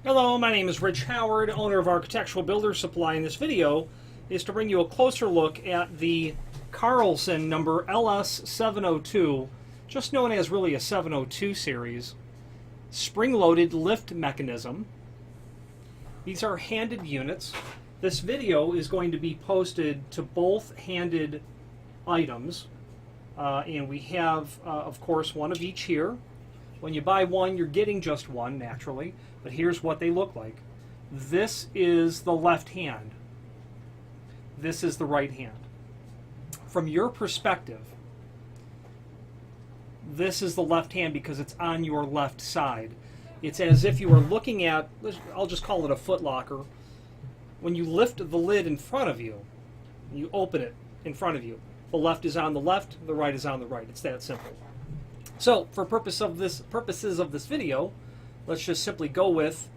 Hello, my name is Rich Howard, owner of Architectural Builder Supply, and this video is to bring you a closer look at the Carlson number LS702, just known as really a 702 series, spring-loaded lift mechanism. These are handed units. This video is going to be posted to both handed items, and we have, of course, one of each here. When you buy one, you're getting just one, naturally, but here's what they look like. This is the left hand. This is the right hand. From your perspective, this is the left hand because it's on your left side. It's as if you are looking at, I'll just call it a foot locker. When you lift the lid in front of you, you open it in front of you. The left is on the left, the right is on the right. It's that simple. So, for purposes of this video, let's just simply go with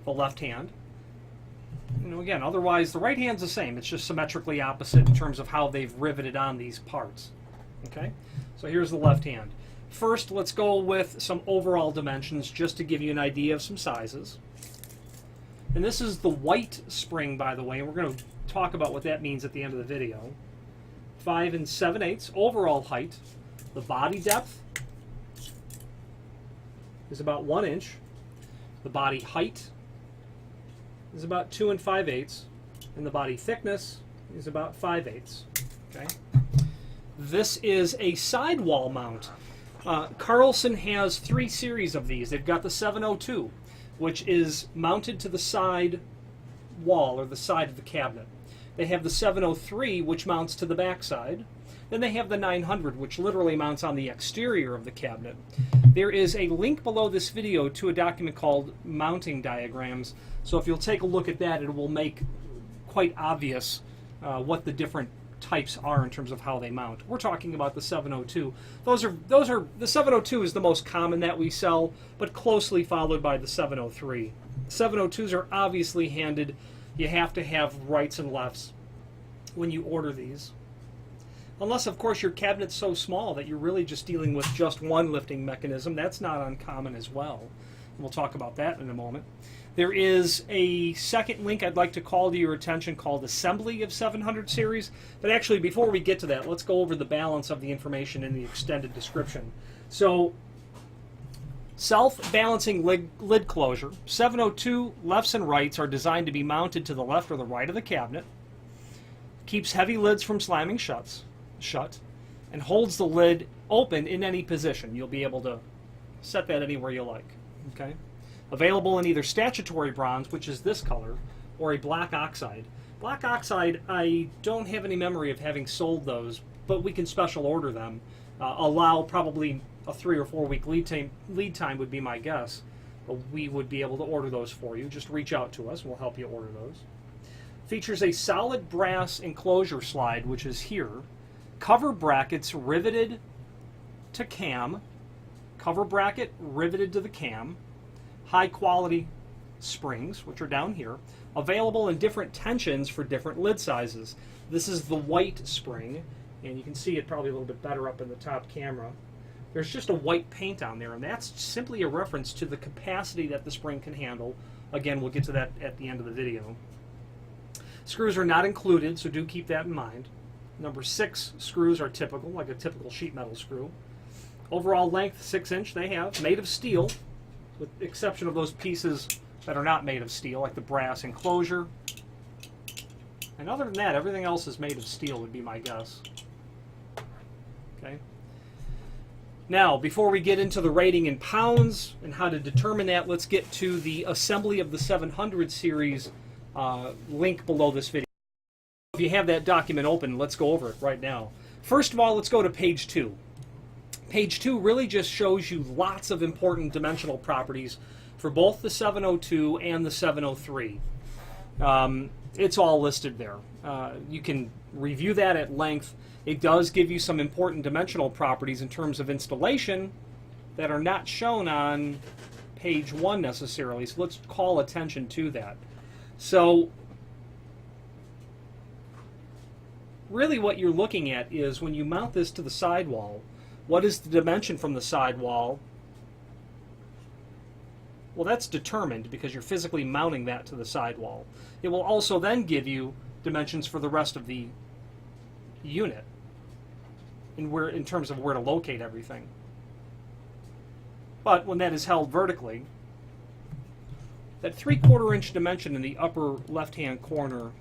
the left hand. Again, otherwise the right hand's the same. It's just symmetrically opposite in terms of how they've riveted on these parts. Okay? So here's the left hand. First, let's go with some overall dimensions just to give you an idea of some sizes. And this is the white spring, by the way, and we're going to talk about what that means at the end of the video. 5 7/8 overall height. The body depth is about 1 inch. The body height is about 2 5/8, and the body thickness is about 5/8. Okay. This is a sidewall mount. Carlson has 3 series of these. They've got the 702, which is mounted to the side wall or the side of the cabinet. They have the 703, which mounts to the back side. Then they have the 900, which literally mounts on the exterior of the cabinet. There is a link below this video to a document called Mounting Diagrams. So if you'll take a look at that, it will make quite obvious what the different types are in terms of how they mount. We're talking about the 702. The 702 is the most common that we sell, but closely followed by the 703. 702s are obviously handed. You have to have rights and lefts when you order these. Unless, of course, your cabinet's so small that you're really just dealing with just one lifting mechanism. That's not uncommon as well. And we'll talk about that in a moment. There is a second link I'd like to call to your attention called Assembly of 700 Series. But actually, before we get to that, let's go over the balance of the information in the extended description. So, self-balancing lid closure. 702 lefts and rights are designed to be mounted to the left or the right of the cabinet. Keeps heavy lids from slamming shut, and holds the lid open in any position. You'll be able to set that anywhere you like. Okay? Available in either statutory bronze, which is this color, or a black oxide. Black oxide, I don't have any memory of having sold those, but we can special order them. Allow probably a 3 or 4 week lead time would be my guess. But we would be able to order those for you. Just reach out to us. We'll help you order those. Features a solid brass enclosure slide, which is here. Cover brackets riveted to cam. Cover bracket riveted to the cam. High quality springs, which are down here. Available in different tensions for different lid sizes. This is the white spring, and you can see it probably a little bit better up in the top camera. There's just a white paint on there, and that's simply a reference to the capacity that the spring can handle. Again, we'll get to that at the end of the video. Screws are not included, so do keep that in mind. Number 6 screws are typical, like a typical sheet metal screw. Overall length, 6 inch they have, made of steel, with the exception of those pieces that are not made of steel, like the brass enclosure. And other than that, everything else is made of steel, would be my guess. Okay. Now, before we get into the rating in pounds and how to determine that, let's get to the assembly of the 700 series link below this video. If you have that document open, let's go over it right now. First of all, let's go to page 2. Page 2 really just shows you lots of important dimensional properties for both the 702 and the 703. It's all listed there. You can review that at length. It does give you some important dimensional properties in terms of installation that are not shown on page 1 necessarily, so let's call attention to that. So, really what you're looking at is when you mount this to the sidewall, what is the dimension from the sidewall Well, that's determined because you're physically mounting that to the sidewall. It will also then give you dimensions for the rest of the unit in terms of where to locate everything. But when that is held vertically, that 3/4 inch dimension in the upper left-hand corner,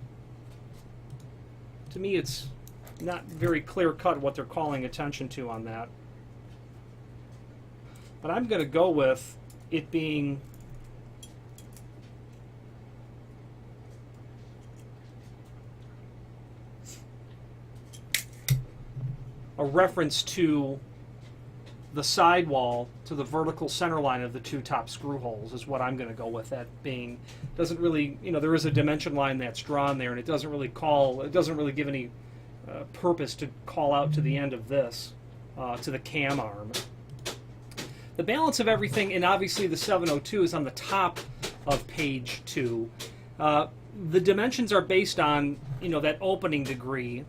to me it's not very clear-cut what they're calling attention to on that. But I'm going to go with it being a reference to the sidewall to the vertical center line of the two top screw holes is what I'm going to go with. That being, doesn't really, there is a dimension line that's drawn there, and it doesn't really give any purpose to call out to the end of this, to the cam arm. The balance of everything, and obviously the 702 is on the top of page 2. The dimensions are based on, that opening degree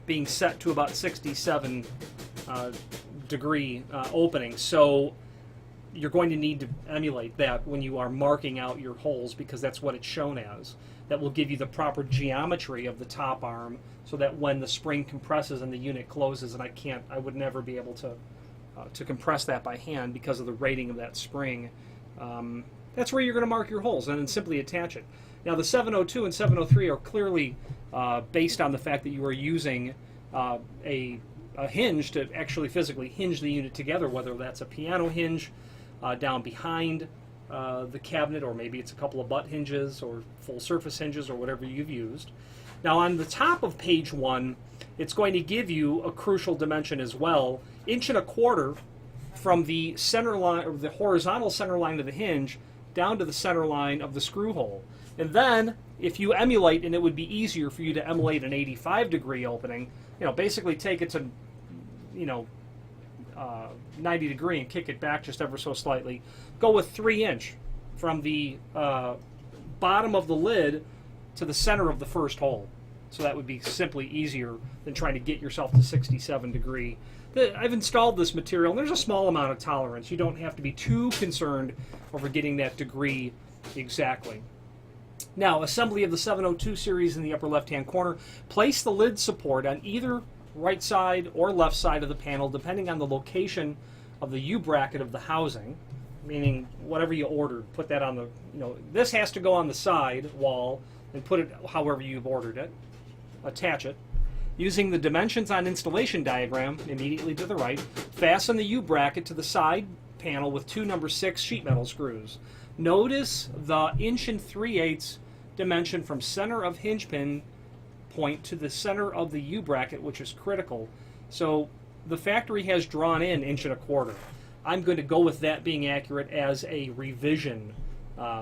being set to about 67 degree opening. So you're going to need to emulate that when you are marking out your holes, because that's what it's shown as. That will give you the proper geometry of the top arm, so that when the spring compresses and the unit closes, and I would never be able to compress that by hand because of the rating of that spring. That's where you're going to mark your holes and then simply attach it. Now the 702 and 703 are clearly based on the fact that you are using a hinge to actually physically hinge the unit together, whether that's a piano hinge down behind the cabinet, or maybe it's a couple of butt hinges or full surface hinges or whatever you've used. Now on the top of page 1, it's going to give you a crucial dimension as well, 1.25 inches from the center line, or the horizontal center line of the hinge, down to the center line of the screw hole. And then if you emulate, and it would be easier for you to emulate an 85 degree opening, basically take it to 90 degree and kick it back just ever so slightly. Go with 3 inch from the bottom of the lid to the center of the first hole. So that would be simply easier than trying to get yourself to 67 degree. I've installed this material, and there's a small amount of tolerance. You don't have to be too concerned over getting that degree exactly. Now, assembly of the 702 series in the upper left-hand corner. Place the lid support on either right side or left side of the panel, depending on the location of the U-bracket of the housing, meaning whatever you ordered, put that on the, this has to go on the side wall, and put it however you've ordered it. Attach it. Using the dimensions on installation diagram immediately to the right, fasten the U-bracket to the side panel with 2 number 6 sheet metal screws. Notice the 1 3/8 dimension from center of hinge pin point to the center of the U-bracket, which is critical. So the factory has drawn in 1.25 inches. I'm going to go with that being accurate as a revision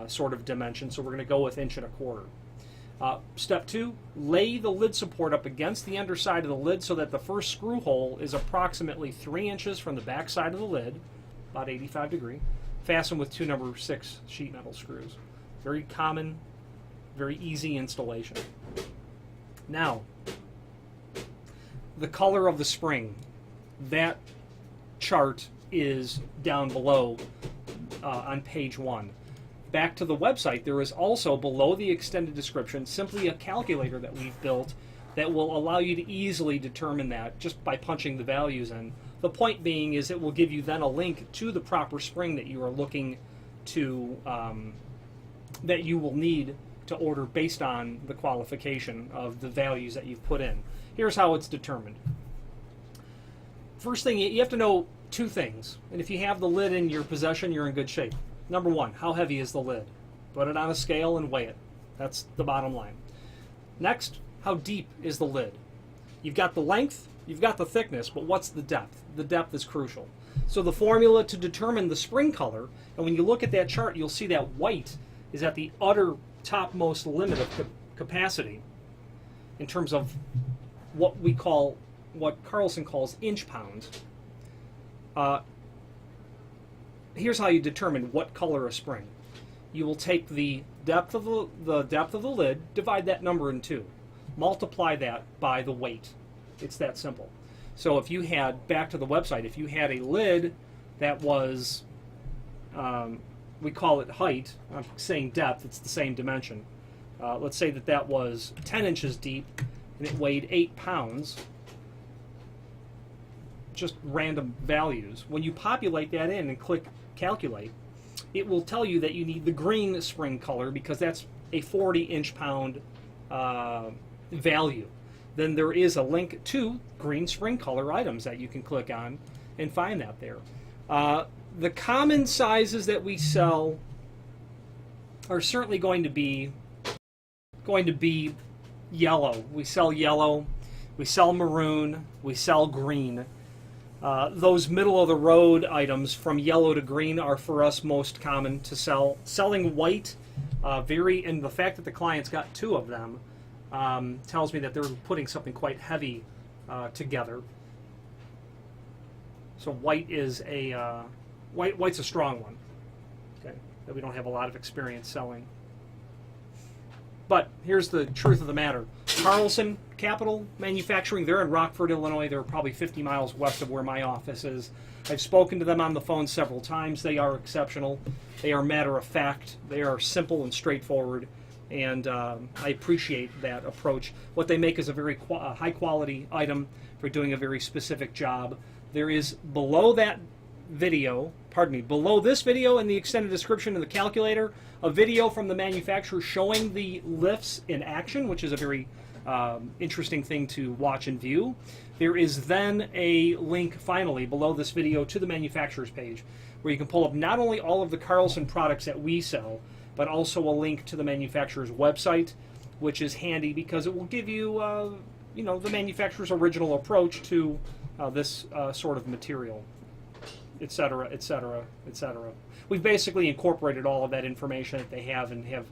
sort of dimension, so we're going to go with 1.25 inches. Step 2, lay the lid support up against the underside of the lid so that the first screw hole is approximately 3 inches from the back side of the lid, about 85 degree. Fasten with 2 number 6 sheet metal screws. Very common, very easy installation. Now, the color of the spring. That chart is down below on page 1. Back to the website, there is also, below the extended description, simply a calculator that we've built that will allow you to easily determine that just by punching the values in. The point being is it will give you then a link to the proper spring that you are looking to, that you will need to order based on the qualification of the values that you've put in. Here's how it's determined. First thing, you have to know 2 things, and if you have the lid in your possession, you're in good shape. Number 1, how heavy is the lid? Put it on a scale and weigh it. That's the bottom line. Next, how deep is the lid? You've got the length, you've got the thickness, but what's the depth? The depth is crucial. So the formula to determine the spring color, and when you look at that chart, you'll see that white is at the utter topmost limit of capacity in terms of what Carlson calls inch pounds. Here's how you determine what color of spring. You will take the depth of the lid, divide that number in 2, multiply that by the weight. It's that simple. So if you had, back to the website, if you had a lid that was we call it height. I'm saying depth, it's the same dimension. Let's say that that was 10 inches deep and it weighed 8 pounds. Just random values. When you populate that in and click calculate, it will tell you that you need the green spring color because that's a 40 inch-pound value. Then there is a link to green spring color items that you can click on and find that there. The common sizes that we sell are certainly going to be yellow. We sell yellow, we sell maroon, we sell green. Those middle-of-the-road items from yellow to green are for us most common to sell. Selling white, and the fact that the client's got 2 of them tells me that they're putting something quite heavy together. So white is white's a strong one, okay, that we don't have a lot of experience selling. But here's the truth of the matter. Carlson Capital Manufacturing, they're in Rockford, Illinois. They're probably 50 miles west of where my office is. I've spoken to them on the phone several times. They are exceptional. They are matter of fact. They are simple and straightforward, and I appreciate that approach. What they make is a very high quality item for doing a very specific job. There is below this video in the extended description of the calculator, a video from the manufacturer showing the lifts in action, which is a very interesting thing to watch and view. There is then a link finally below this video to the manufacturer's page where you can pull up not only all of the Carlson products that we sell, but also a link to the manufacturer's website, which is handy because it will give you, the manufacturer's original approach to this sort of material, etc., etc., etc. We've basically incorporated all of that information that they have and have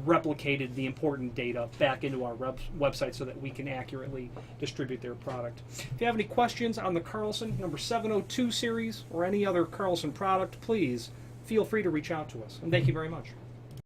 replicated the important data back into our website so that we can accurately distribute their product. If you have any questions on the Carlson number 702 series or any other Carlson product, please feel free to reach out to us. And thank you very much.